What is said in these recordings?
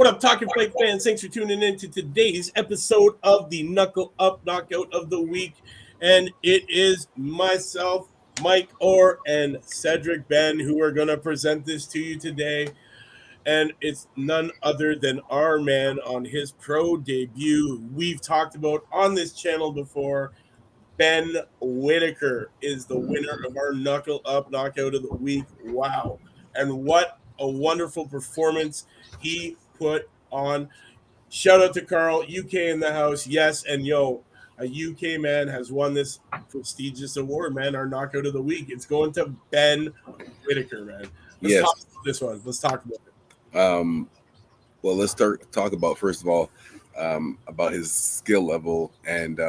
What up, Talkin Fight fans? Thanks for tuning in to today's episode of the Knuckle Up Knockout of the Week. And it is myself, Mike Orr, and Cedric Ben who are going to present this to you today. And it's none other than our man on his pro debut. We've talked about on this channel before. Ben Whittaker is the winner of our Knuckle Up Knockout of the Week. Wow. And what a wonderful performance he put on. Shout out to Carl, UK in the house. Yes, and yo, a UK man has won this prestigious award, man, our Knockout of the Week. It's going to Ben Whittaker, man. Let's talk about this one. Let's talk about it. Well, let's talk about, first of all, about his skill level and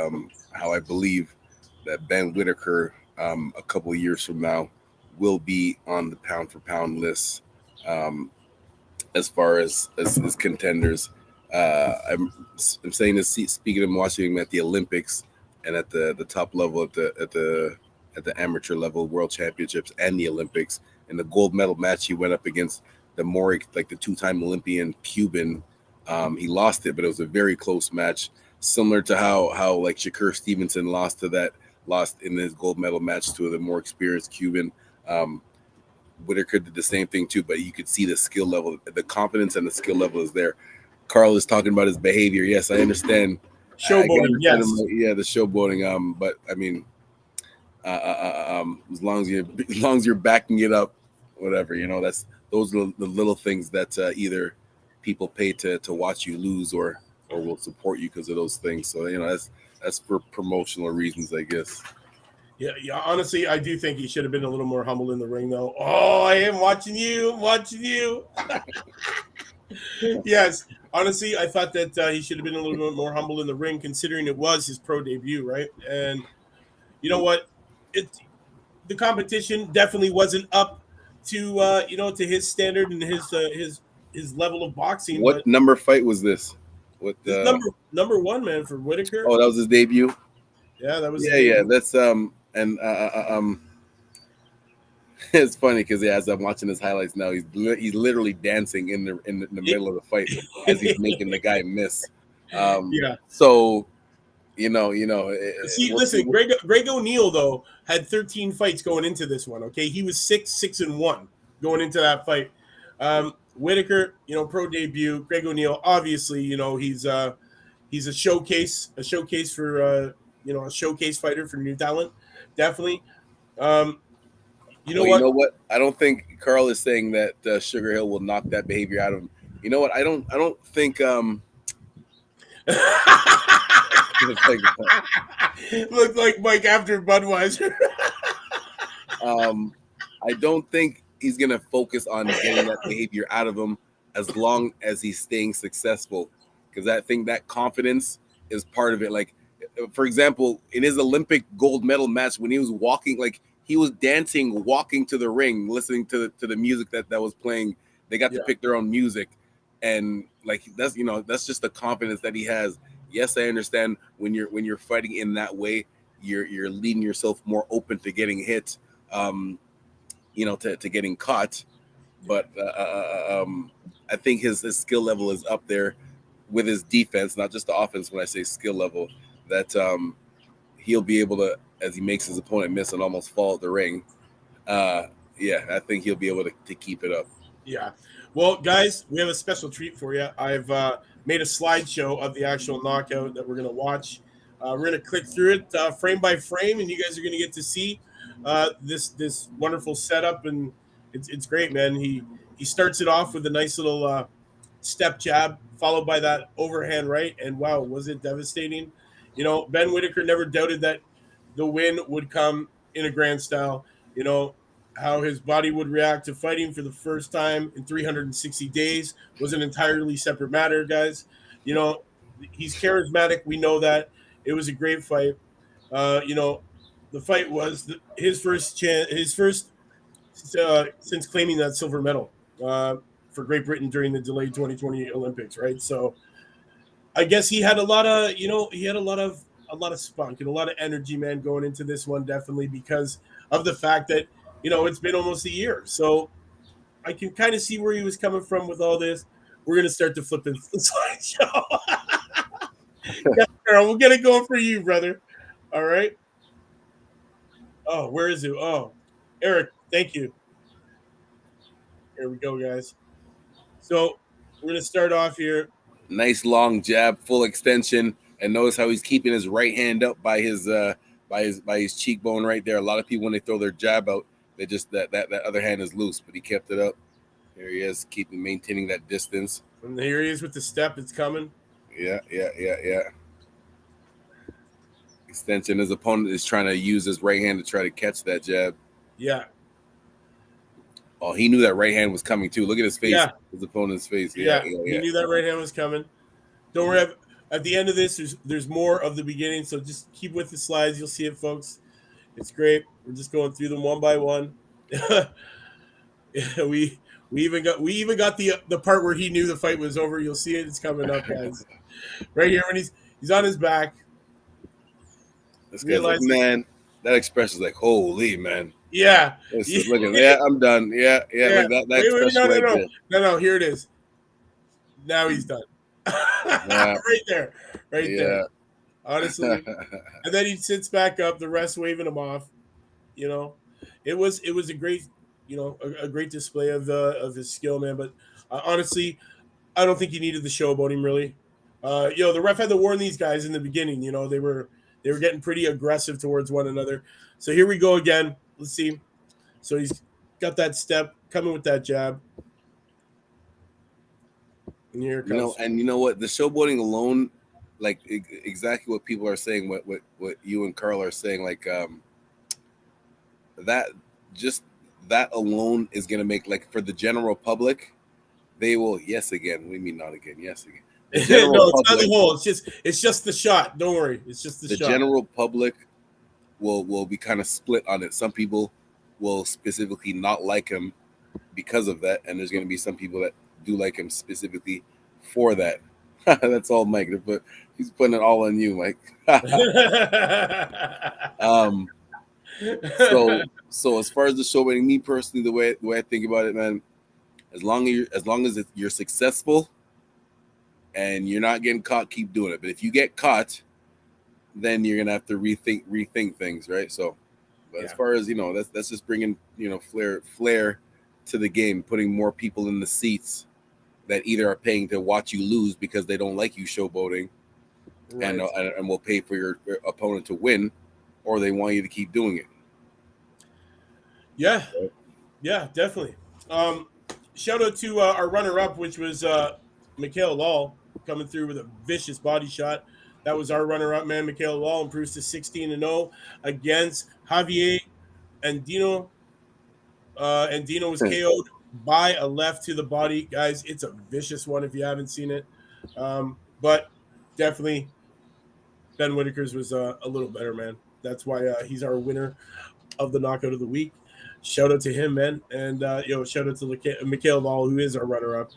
how I believe that Ben Whittaker a couple of years from now will be on the pound for pound list as far as contenders. I'm saying this, speaking of watching him at the Olympics and at the top level at the amateur level, World Championships and the Olympics. In the gold medal match, he went up against the two-time Olympian Cuban. He lost it, but it was a very close match, similar to how like Shakur Stevenson lost in his gold medal match to the more experienced Cuban. Whittaker did the same thing too, but you could see the skill level, the confidence and the skill level is there. Carl is talking about his behavior. Yes, I understand. Showboating, yes. The showboating. But I mean, as long as you're backing it up, whatever, those are the little things that either people pay to watch you lose or will support you because of those things. So that's for promotional reasons, I guess. Yeah. Honestly, I do think he should have been a little more humble in the ring, though. Oh, I am watching you. Yes. Honestly, I thought that he should have been a little bit more humble in the ring, considering it was his pro debut, right? And you know what? The competition definitely wasn't up to to his standard and his level of boxing. What number fight was this? What number one, man, for Whittaker? Oh, that was his debut. Yeah, that was. Yeah. That's it's funny because as I'm watching his highlights now, he's literally dancing in the middle of the fight as he's making the guy miss. Yeah. So, See, listen, Greg O'Neill though had 13 fights going into this one. Okay, he was 6-1 going into that fight. Whittaker, pro debut. Greg O'Neill, obviously, he's a showcase for a showcase fighter for new talent, definitely. You know what? I don't think Carl is saying that Sugar Hill will knock that behavior out of him. You know what? I don't think. Looked like Mike after Budweiser. I don't think he's gonna focus on getting that behavior out of him as long as he's staying successful, because I think that confidence is part of it. Like, for example, in his Olympic gold medal match, when he was walking, like he was dancing, walking to the ring, listening to the music that was playing. They got to pick their own music, and like that's just the confidence that he has. Yes, I understand when you're fighting in that way, you're leaving yourself more open to getting hit, to getting caught. But I think his skill level is up there with his defense, not just the offense. When I say skill level, that he'll be able to, as he makes his opponent miss and almost fall at the ring. I think he'll be able to keep it up. Yeah. Well, guys, we have a special treat for you. I've made a slideshow of the actual knockout that we're going to watch. We're going to click through it frame by frame, and you guys are going to get to see this wonderful setup, and it's great, man. He starts it off with a nice little step jab, followed by that overhand right, and wow, was it devastating. Ben Whittaker never doubted that the win would come in a grand style. How his body would react to fighting for the first time in 360 days was an entirely separate matter, guys. He's charismatic. We know that. It was a great fight. The fight was his first since claiming that silver medal for Great Britain during the delayed 2020 Olympics, right? So I guess he had a lot of spunk and a lot of energy, man, going into this one, definitely because of the fact that it's been almost a year. So I can kind of see where he was coming from with all this. we're gonna start the flipping slideshow. Yeah, Carl, we'll get it going for you, brother. All right. Oh, where is it? Oh, Eric, thank you. Here we go, guys. So we're gonna start off here. Nice long jab, full extension, and notice how he's keeping his right hand up by his cheekbone right there. A lot of people when they throw their jab out, they just that other hand is loose, but he kept it up. Here he is, maintaining that distance. And here he is with the step. It's coming. Yeah. Extension. His opponent is trying to use his right hand to try to catch that jab. Yeah. Oh, he knew that right hand was coming too. Look at his face. Yeah. His opponent's face. Yeah. He knew that right hand was coming. Don't worry. At the end of this, there's more of the beginning. So just keep with the slides. You'll see it, folks. It's great. We're just going through them one by one. we even got the part where he knew the fight was over. You'll see it. It's coming up, guys. Right here when he's on his back. This guy's like, man, that expression is like, holy man. Yeah. Look at that. I'm done. Yeah. Like that expression No, here it is. Now he's done. Yeah. Right there. Honestly. And then he sits back up, the rest waving him off. You know, it was a great, a great display of his skill, man. But honestly, I don't think he needed the showboating really. The ref had to warn these guys in the beginning. They were getting pretty aggressive towards one another. So here we go again. Let's see. So he's got that step coming with that jab. And here it comes. And you know what? The showboating alone, like exactly what people are saying, what you and Carl are saying, like that alone is gonna make, like, for the general public, they will yes again. We mean not again, yes again. No, it's not the hole. It's just the shot. Don't worry. It's just the shot. The general public will be kind of split on it. Some people will specifically not like him because of that, and there's going to be some people that do like him specifically for that. That's all Mike. But he's putting it all on you, Mike. So as far as the showboating, me personally, the way I think about it, man, as long as you're successful and you're not getting caught, keep doing it. But if you get caught, then you're gonna have to rethink things, right? So, but as far as that's just bringing flair to the game, putting more people in the seats that either are paying to watch you lose because they don't like you showboating, right, and will pay for your opponent to win, or they want you to keep doing it. Yeah, definitely. Shout out to our runner-up, which was Mikhail Lal, coming through with a vicious body shot. That was our runner-up, man. Mikhail Lal improves to 16-0 against Javier Andino. Andino was KO'd by a left to the body. Guys, it's a vicious one if you haven't seen it. But definitely Ben Whittaker's was a little better, man. That's why he's our winner of the knockout of the week. Shout out to him, man. And shout out to Mikhail Lal, who is our runner-up,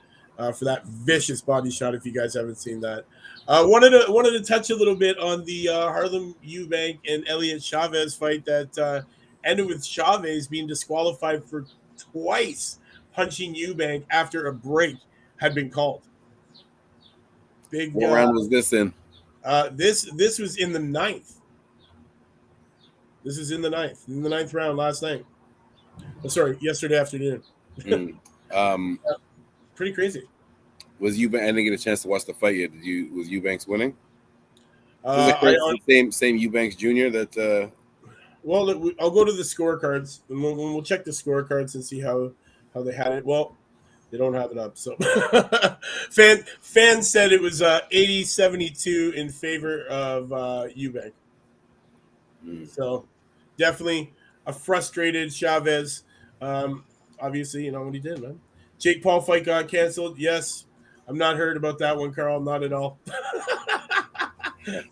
for that vicious body shot if you guys haven't seen that. Wanted to touch a little bit on the Harlem Eubank and Elliot Chavez fight that ended with Chavez being disqualified for twice punching Eubank after a break had been called. What round was this in? This was in the ninth. This is in the ninth round last night. Oh, sorry, yesterday afternoon. Pretty crazy. Was Eubank? I didn't get a chance to watch the fight yet. Was Eubanks winning? Same Eubanks Jr. That. Well, I'll go to the scorecards, and we'll check the scorecards and see how they had it. Well, they don't have it up, so fans said it was 80-72 in favor of Eubank. So definitely a frustrated Chavez. Obviously, you know what he did, man. Jake Paul fight got canceled. Yes, I'm not heard about that one, Carl. Not at all.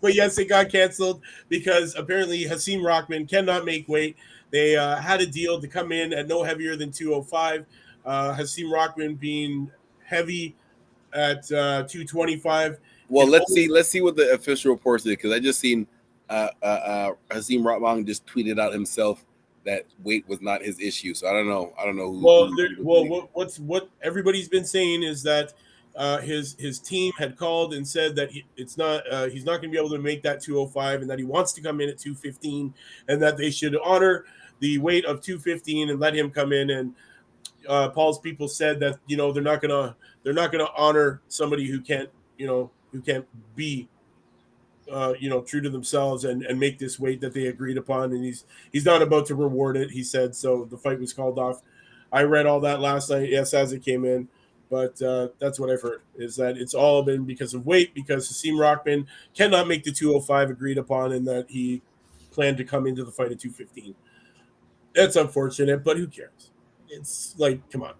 But yes, it got canceled because apparently Hasim Rahman cannot make weight. They had a deal to come in at no heavier than 205. Hasim Rahman being heavy at 225. Well, let's see what the official reports did, because I just seen Hasim Rahman just tweeted out himself that weight was not his issue. So I don't know who. What everybody's been saying is that his team had called and said that he's not going to be able to make that 205, and that he wants to come in at 215, and that they should honor the weight of 215 and let him come in. And Paul's people said that they're not gonna honor somebody who can't be true to themselves and make this weight that they agreed upon, and he's not about to reward it, he said. So the fight was called off. I read all that last night, yes, as it came in, but that's what I've heard, is that it's all been because of weight, because Hasim Rockman cannot make the 205 agreed upon, and that he planned to come into the fight at 215. That's unfortunate, but who cares? It's like, come on,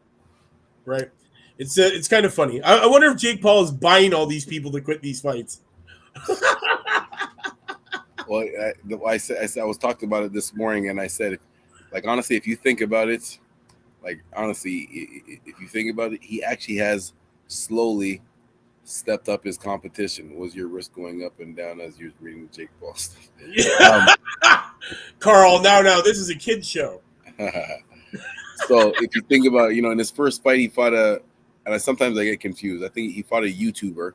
right? It's kind of funny. I wonder if Jake Paul is buying all these people to quit these fights. Well, I was talking about it this morning, and I said, like, honestly, if you think about it, if you think about it, he actually has slowly stepped up his competition. Was your wrist going up and down as you were reading Jake Paul stuff? Carl, now this is a kid's show. So if you think about, in his first fight, he fought sometimes I get confused. I think he fought a YouTuber.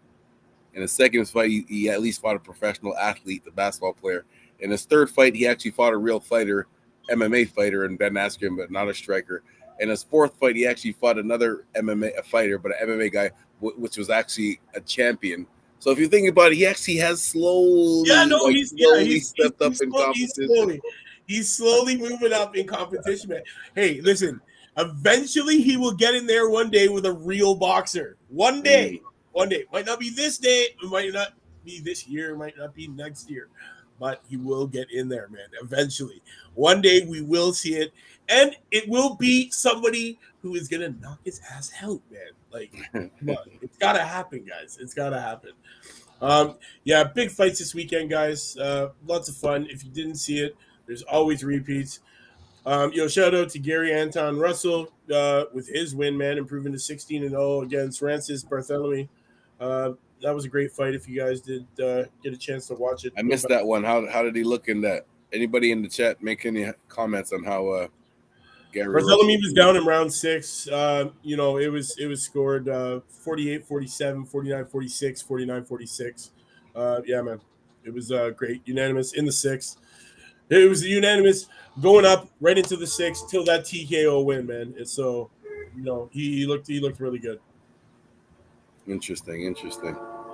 In his second fight, he at least fought a professional athlete, the basketball player. In his third fight, he actually fought a real fighter, MMA fighter, and Ben Askren, but not a striker. In his fourth fight, he actually fought another MMA fighter, but an MMA guy, which was actually a champion. So if you think about it, he actually has slowly stepped up in competition. He's slowly moving up in competition, man. Hey, listen, eventually he will get in there one day with a real boxer. One day. Might not be this day, it might not be this year, it might not be next year, but he will get in there, man. Eventually. One day we will see it, and it will be somebody who is going to knock his ass out, man. Like, come on. It's got to happen, guys. It's got to happen. Yeah, big fights this weekend, guys. Lots of fun. If you didn't see it, there's always repeats. Shout out to Gary Anton Russell with his win, man, improving to 16-0 against Francis Barthélemy. That was a great fight. If you guys did get a chance to watch it, I missed that one. How did he look in that? Anybody in the chat make any comments on how Gary Barthélemy was down in round 6. It was scored 48-47, 49-46, 49-46. Yeah, man, it was great, unanimous in the 6th. It was unanimous going up right into the 6th till that TKO win, man. And so, he looked really good. Interesting.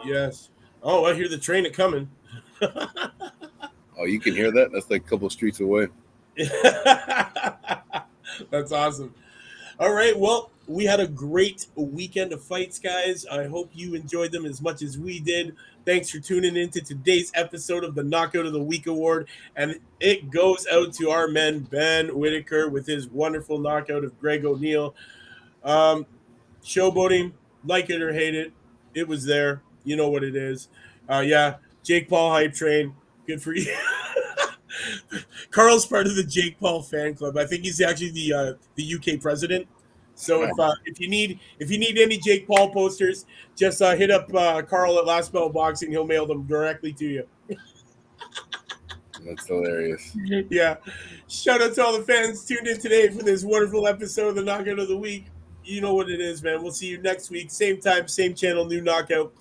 Yes. Oh, I hear the train coming. Oh, you can hear that? That's like a couple streets away. That's awesome. All right. Well, we had a great weekend of fights, guys. I hope you enjoyed them as much as we did. Thanks for tuning in to today's episode of the Knockout of the Week Award. And it goes out to our man, Ben Whittaker, with his wonderful knockout of Greg O'Neill. Showboating, like it or hate it, it was there. You know what it is. Yeah, Jake Paul hype train. Good for you. Carl's part of the Jake Paul fan club. I think he's actually the UK president. So if you need any Jake Paul posters, just hit up Carl at Last Bell Boxing. He'll mail them directly to you. That's hilarious. Yeah. Shout out to all the fans tuned in today for this wonderful episode of the Knockout of the Week. You know what it is, man. We'll see you next week. Same time, same channel, new Knockout.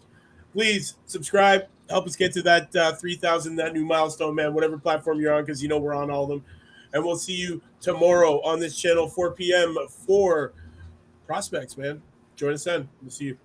Please subscribe. Help us get to that 3,000, that new milestone, man, whatever platform you're on, because we're on all of them. And we'll see you tomorrow on this channel, 4 p.m. for Prospects, man. Join us then. We'll see you.